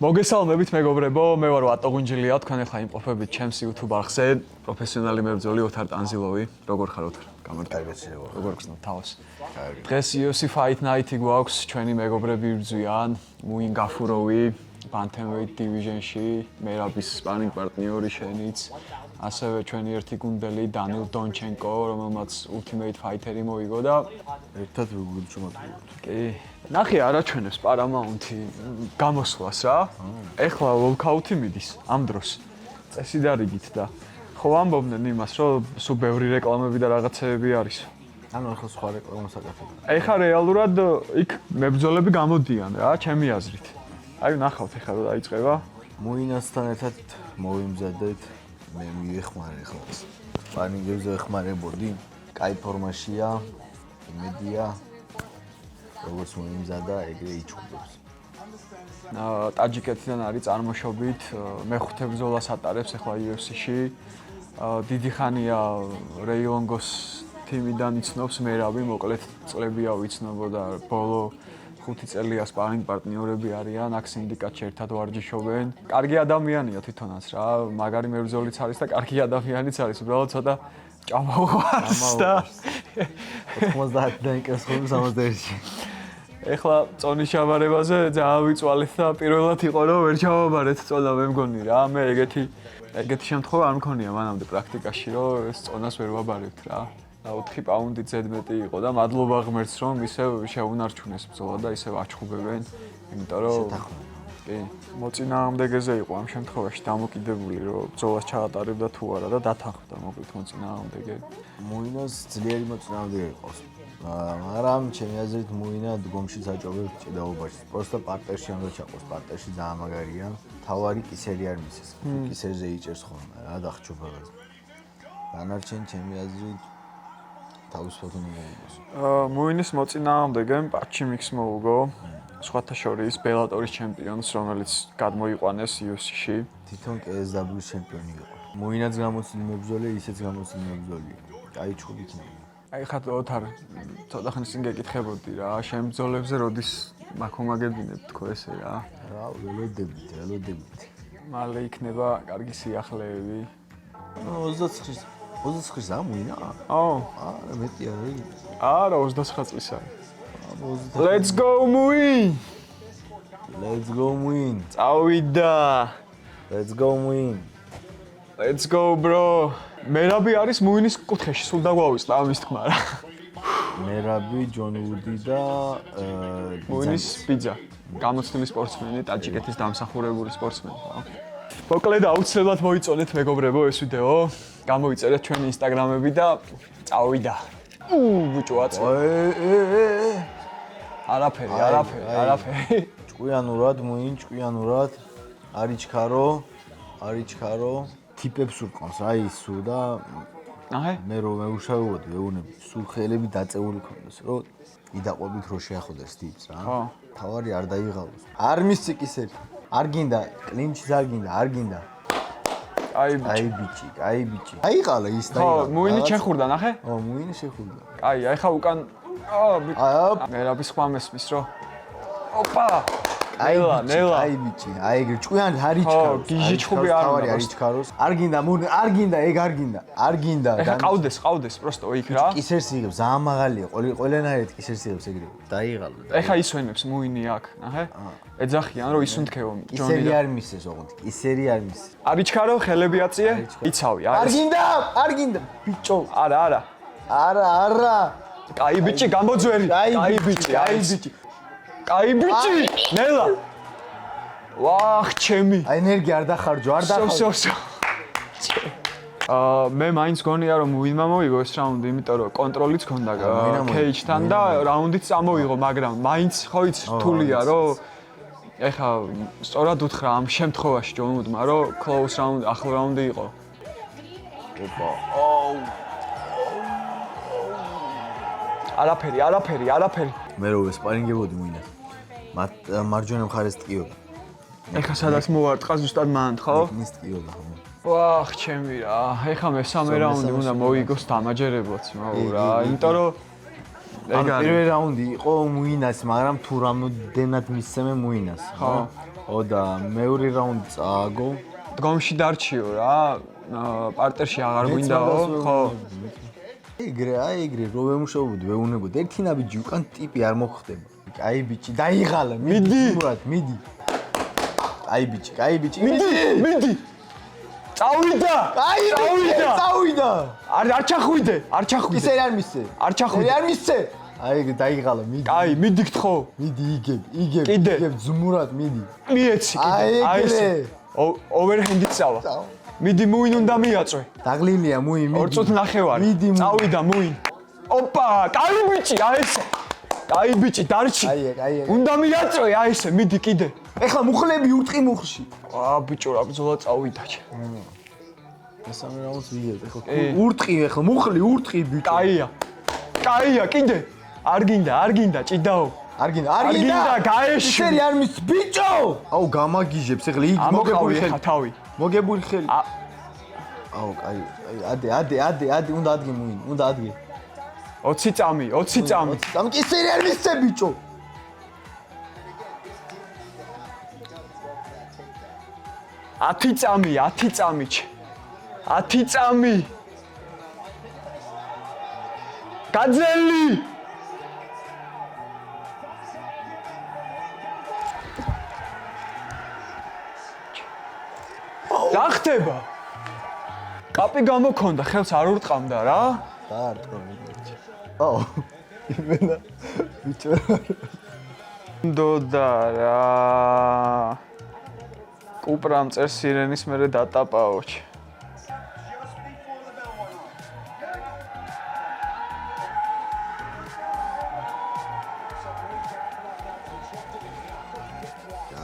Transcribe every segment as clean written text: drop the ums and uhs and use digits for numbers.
მოგესალმებით მეგობრებო, მე ვარ ვატო გუნჯილია, თქვენ ახლა იმყოფებით ჩემს YouTube არხზე, პროფესიონალი მებრძოლი ოთარ ტანზილოვი. როგორ ხარ ოთარ? გამარჯობა. როგორ გრძნობ თავს? დღეს UFC Fight Night-ი გვაქვს, ჩვენი მეგობრები იბრძვიან, მუინ გაფუროვი, Bantamweight Division-ში, მერაბის სპარინგ პარტნიორი შენიც, ასევე ჩვენი ერთი გუნდელი დანილ დონჩენკო, რომელმაც Ultimate Fighter-ი მოიგო და ერთად ვიგულჩუმატებთ. კი. ნახე არაჩვენებს Paramount-ი გამოსვლას რა. ეხლა walkout-ი მიდის ამ დროს. წესი დარიგით და ხო ამბობდნენ იმას, რომ სულ ბევრი რეკლამები და რაღაცეები არის. ანუ ახლა სხვა რეკლამას აკეთებ. ეხლა რეალურად იქ მებრძოლები გამოდიან რა, ჩემი აზრით. აი ნახავთ ეხლა რა დაიწყება. მუინასთან ერთად მოვიმზადეთ. მე მიეხმარე ახლა. სპარინგებზე ეხმარებოდი. კაი ფორმაშია, იმედია. როგორც მოიმზადა, ეგრე იჩხუბებს. ტაჯიკეთიდან არის წარმოშობით, მეხუთე ბრძოლას ატარებს ახლა UFC-ში. დიდი ხანია რეილონგოს თიმიდან იცნობს მერაბი, მოკლედ წლებია ვიცნობოდა, ბოლო 5 წელია სპარინგ პარტნიორები არიან, აქ სინდიკატში ერთად ვარჯიშობენ. კარგი ადამიანია თვითონაც რა, მაგარი მებრძოლიც არის და კარგი ადამიანიც არის, უბრალოდ ცოტა ჭამაუყვარს და 90-დან იქნეს ხოლმე 61-ში. ეხლა წონის ჩაბარებაზე ძალიან ვიწვალეთ და პირველად იყო რომ ვერ ჩავაბარეთ წონა მე მგონი რა. მე ეგეთი შემთხვევა არ მქონია მანამდე პრაქტიკაში რომ ეს წონას ვერ ვაბარებთ რა. 4 პაუნდით ზედმეტი იყო და მადლობა ღმერთს რომ ისევ შეუნარჩუნეს ბრძოლა და ისევ აჩხუბებენ. იმიტომ რომ კი, მოწინააღმდეგეზე იყო ამ შემთხვევაში დამოკიდებული რომ ბრძოლას ჩაატარებდა თუ არა და დათანხმდა მოკლედ მოწინააღმდეგე. მუინას ძლიერი მოწინააღმდეგე იყო. მაგრამ ჩემი აზრით მუინა დგომში საჭობებს ჭიდაობაში. პროსტა პარტერში უნდა ჩაყოს, პარტერში ძალიან მაგარია. თავარი კისერი არ მისის. კისერზე იჭერს ხოლმე რა დახჭობაზე. დანარჩენ ჩემი აზრით თავისუფლად უნდა მოიგოს. მუინის მოწინააღმდეგემ პაჩიმიქს მოუგო. სხვათა შორის ბელატორის ჩემპიონს, რომელიც გადმოიყვანეს UFC-ში. თვითონ KSW ჩემპიონი იყო. მუინაც გამოცილი მებრძოლი, ისეც გამოცილი მებრძოლი. კაი ჩხუბით მოიგო. აი ხათ ოთარ ცოტა ხნის წინ გეკითხებოდი რა, შენ ბრძოლებზე როდის მაქომაგებინებ თქო ესე რა. რა, ველოდებით. მალე იქნება კარგი სიახლეები. 29-ს ამუინა? აო, არა, მეტი არ არის. არა, 29 წლის არის. Let's go Muin! Let's go win. წავიდა. Let's go win. Let's go bro. მერაბი არის მუინის კუთხეში, სულ დაგვავისწა ამის თქმა რა. მერაბი, ჯონ უდი და მუინის ბიძა. გამოცდილი სპორტსმენი, ტაჯიკეთის დამსახურებული სპორტსმენი. მოკლედ აუცილებლად მოიწონეთ მეგობრებო ეს ვიდეო. გამოიწერეთ ჩვენი ინსტაგრამები და წავიდა. ბიჭო აწე. არაფერი. ჭკვიანურად, მუინ ჭკვიანურად. არიჩქარო. ტიპებს ურყავს რა ისუ და აჰე. მე რომ მეუშავებოდი, ვეუნები, სულ ხელები დაწეული ქონდეს, რომ იდაყვებით რო შეახოდეს ტიპს რა. ხო. თავარი არ დაიღალოს. არ მისცი კისერი. არ გინდა, კლინჩის არ გინდა. აი ბიჭი. აიყალა ის და ხო, მუინი შეხურდა, ნახე? ო, მუინი შეხურდა. აი, ხა უკან მერაბი სხვა მესმის რო. ოპა! ნელა. აი ბიჭი, აი ეგრე ჭკვიან არიჩქაროს. ხო, გიჟი ჩხუბი არ უნდა არიჩქაროს. არ გინდა, ეგ არ გინდა. ეხა ყავდეს პროსტო იქ რა. კისერს იღებს, ძალიან მაღალია, ყველანაირად კისერს იღებს ეგრე. დაიღალო. ეხა ისვენებს მუინი აქ, ნახე? ეძახიან რომ ისუნთქეო ჯონი. კისერი არ მისეს ოღონდ, კისერი არ მისეს. არიჩქარო, ხელები აწიე, იცავი, არ გინდა, ბიჭო. არა. კაი ბიჭი, გამოძვერი. კაი ბიჭი. ნელა. ვახ, ჩემი. ენერგია არ დახარჯო, არ დახარჯო. მე მაინც გონია რომ მუინმა მოიგო ეს რაუნდი, იმიტომ რომ კონტროლიც ჰქონდა კეიჯთან და რაუნდიც წამოიღო, მაგრამ მაინც ხო იცი რთულია რომ ეხა სწორად უთხრა ამ შემთხვევაში ჯონ უდმა რომ close round, ახლო რაუნდი იყო. ოპა. არაფერი. მე რო ესპარინგებოდი მუინას. მარჯვენა მხარეს ტკიოდა. ეხა სადაც მოვარტყა ზუსტად მანდ, ხო? მის ტკიოდა ხო. ვახ, ჩემი რა. ეხა მესამე რაუნდი უნდა მოიგოს დამაჯერებოც, მაუ რა. იმიტომ რომ პირველი რაუნდი იყო მუინას, მაგრამ თუ რამოდენად მისცემე მუინას. ხო. და მეორე რაუნდი წააგო. დგომში დარჩიო რა. პარტერში აღარ გვინდაო, ხო? ეგრე რო ვემუშაობდი, ვეუნებოდი. ერთი ნაბიჯი უკან ტიპი არ მოხდება. კაი ბიჭი, დაიღალა, მიდი. მიდი. კაი ბიჭი. მიდი. წავიდა. წავიდა. არ ჩახვიდე. ისე არ მისცე. არ მისცე. აი დაიღალა, მიდი. კაი, მიდი გთხო. მიდი იგებ ზმურად მიდი. მიეცი კიდე. აი ესე. ოვერჰენდი წავა. მიდი მუინ უნდა მიაწვე. დაღლილია მუინ მიდი. 2 წუთი ნახევარი. წავიდა მუინ. ოპა, კაი ბიჭი, აი ესე. კაი ბიჭი, დარჩი. აი. უნდა მიაწვე, აი ესე, მიდი კიდე. ეხლა მუხლები ურტყი მუხში. ბიჭო, რა ბრძოლა წავიდა. მესამე რაუნდს ვიგებ. ეხლა ურტყი, ეხლა მუხლი ურტყი ბიჭო. კაია, კიდე. არ გინდა, ჭიდაო. არ გინდა, გაეშვი. ისერი არ მის ბიჭო. აუ გამაგიჟებს, ეხლა იგი მოგებული ხელი. თავი. მოგებული ხელი. აუ, კაი, ადი, უნდა ადგე მუინ, უნდა ადგე. 20 წამი. ამ კი ისერი არ მისცე ბიჭო. ათი წამი. 10 წამი. გაძელი. რა ხდება? კაპი გამოქონდა, ხელს არ ურტყამდა რა? დაარტყო ბიჭო. აუ, იმენა ბიჭო. დოდა რა. კუპრამ წერს სირენის მერე დატაპაოჩ.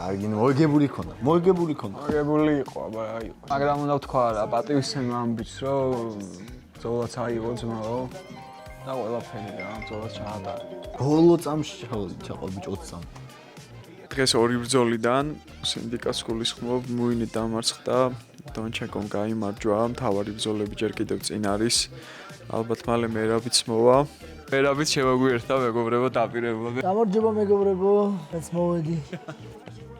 აგინ მოგებული ქონდა. მოგებული იყო, აბა იყო. მაგრამ უნდა ვთქვა რა, პატივისცემა ამ ბიჭს, რომ ბრძოლაც აიღო ძმაო. და ყველაფერი რა, ბრძოლაც ჩაატარა. ბოლო წამში ჩაყო ბიჭო 20 წამი. დღეს ორი ბრძოლიდან სინდიკატს გულისხმობ, მუინი დამარცხდა, დონჩაკომ გაიმარჯვა, მთავარი ბრძოლები ჯერ კიდევ წინ არის. ალბათ მალე მერაბიც მოვა. მერაბიც შემოგვიერთა მეგობრებო დაპირებულად. გამარჯობა მეგობრებო, მეც მოვედი.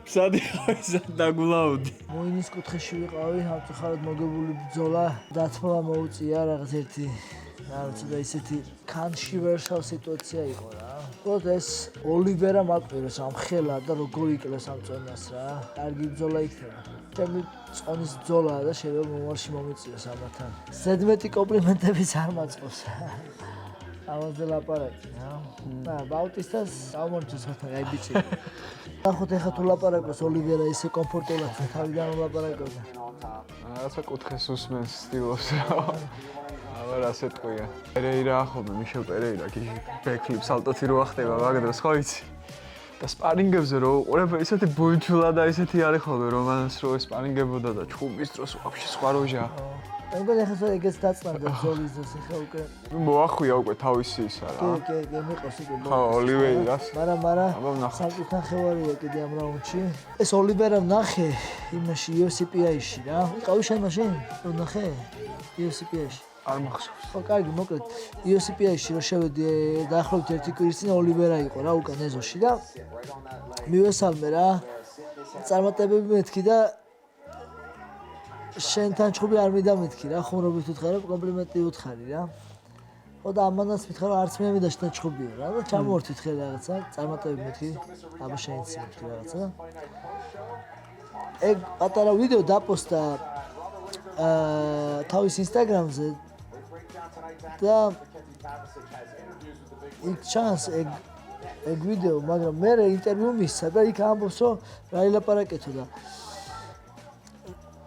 სად დაგულაუდი. მოინის კუთხეში ვიყავი, ამწუხარად მოგებული ბრძოლა, დათმობა მოუწია რაღაც ერთი და ისეთი კანში ვერსალ სიტუაცია იყო რა. უბრალოდ ეს ოლივერა მაკვიროს ამ ხელა და როგორ იკლეს ამ წონას რა. კარგი ბრძოლა იქნება. ჩემი წონის ბრძოლაა და შეიძლება მომავალში მომიწიოს ამათან. ზედმეტი კომპლიმენტებიც არ მაწყობს. ამაზე ლაპარაკი რა. და ბაუტისტას გამორჩოს ხოთა აი ბიჭი. ნახოთ ეხლა თუ ლაპარაკობს ოლივერა ისე კომფორტულად თავიდან ლაპარაკობდა. რაღაცა კუთხეს უსმენს სტილოს რა. აბა რა სეტყვია. პერეირა ახალმე მიშელ პერეირა კი ბეკლიპ სალტოთი რო ახდება მაგდროს ხო იცი? და სპარინგებზე რო უყურებ ისეთი ბუნჩულა და ისეთი არის ხოლმე რომანს რო სპარინგებოდა და ჩხუბის დროს ვაფშე სხვა როჟა. მეგონა ეხლა ეგეც დაწნარდა ბრძოლის დროს ეხლა უკვე. მოახვია უკვე თავისი ისა რა. კი, მიყავს იგი. ხო, ოლივერას. მაგრამ სამწუხაროდ ნახევარია კიდე ამ რაუნდში. ეს ოლივერა ნახე იმაში USPI-ში რა. იყავი შენ მაშინ? რო ნახე? USPI-ში. არ მახსოვს. ხო, კარგი, მოკლედ USPI-ში რო შევედი დაახლოებით ერთი კვირის წინ ოლივერა იყო რა უკან ეზოში და მივესალმე რა. წარმატებები მეთქი და შენთან ჩხუბი არ მინდა მეთქი რა, ხუმრობით უთხარი, კომპლიმენტი უთხარი რა. ხო და ამანაც მითხრა რომ არც მე მინდა შენთან ჩხუბიო რა და ჩამოვართვით ხე რაღაცა, წარმატებები მეთქი, აბა შენიც მეთქი რაღაცა. ეგ პატარა ვიდეო დაპოსტა თავის ინსტაგრამზე და იქ ჩანს ეგ ვიდეო, მაგრამ მე ინტერვიუ მისცა და იქ ამბობს რომ რა ილაპარაკეთო და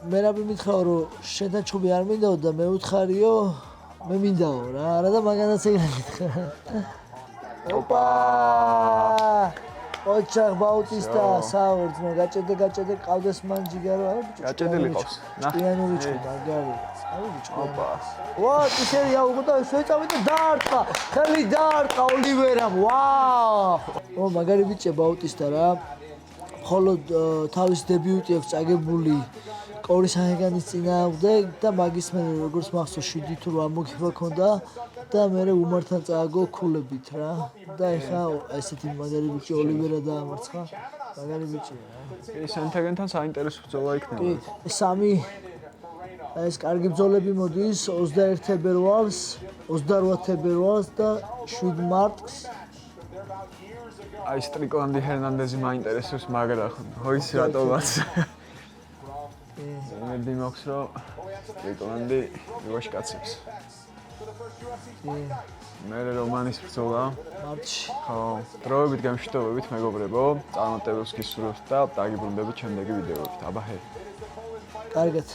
მე რაბი მითხრაო რომ შენთან ჩხუბი არ მინდაო და მე უთხარიო მე მინდაო რა არა და მაგანაც ეგრე მითხრა. ოპა! ოჩახ ბაუტისტა საურძმე გაჭედე ყავდეს მან ჯიგარო არა ბიჭო. გაჭედილი ყავს. პიანური ჩხუბი მაგარი. აი ბიჭო. ოპა. ვა, ისერია უღოდა შეწავიდა დაარტყა. ხელი დაარტყა ოლივერამ. ვაუ! ო მაგარი ბიჭია ბაუტისტა რა. მხოლოდ თავის დებიუტი აქვს წაგებული კორის ჰაგანის წინააღმდეგ და მაგის მე როგორც მახსოვს 7 თუ 8 მოგება ქონდა და მე უმართან წააგო ქულებით რა და ეხა ესეთი მაგარი ბიჭი ოლივერა დაამარცხა მაგარი ბიჭია. სენთეგენთან საინტერესო ბრძოლა კი, იქნება. სამი ეს კარგი ბრძოლები მოდის 21 თებერვალს, 28 თებერვალს და 7 მარტს. აი სტრიკლანდი ჰერნანდეზი მაინტერესებს, მაგრამ ხო ის რატომაც. იმედი მაქვს, რომ სტრიკლანდი მივაშკაცებს. მე რომანის ბრძოლა მარტში. ხო, დროებით გამშვიდობებით მეგობრებო, წარმატებებს გისურვებთ და დაგიბრუნდებით შემდეგი ვიდეოებით. აბა ჰე. კარგად.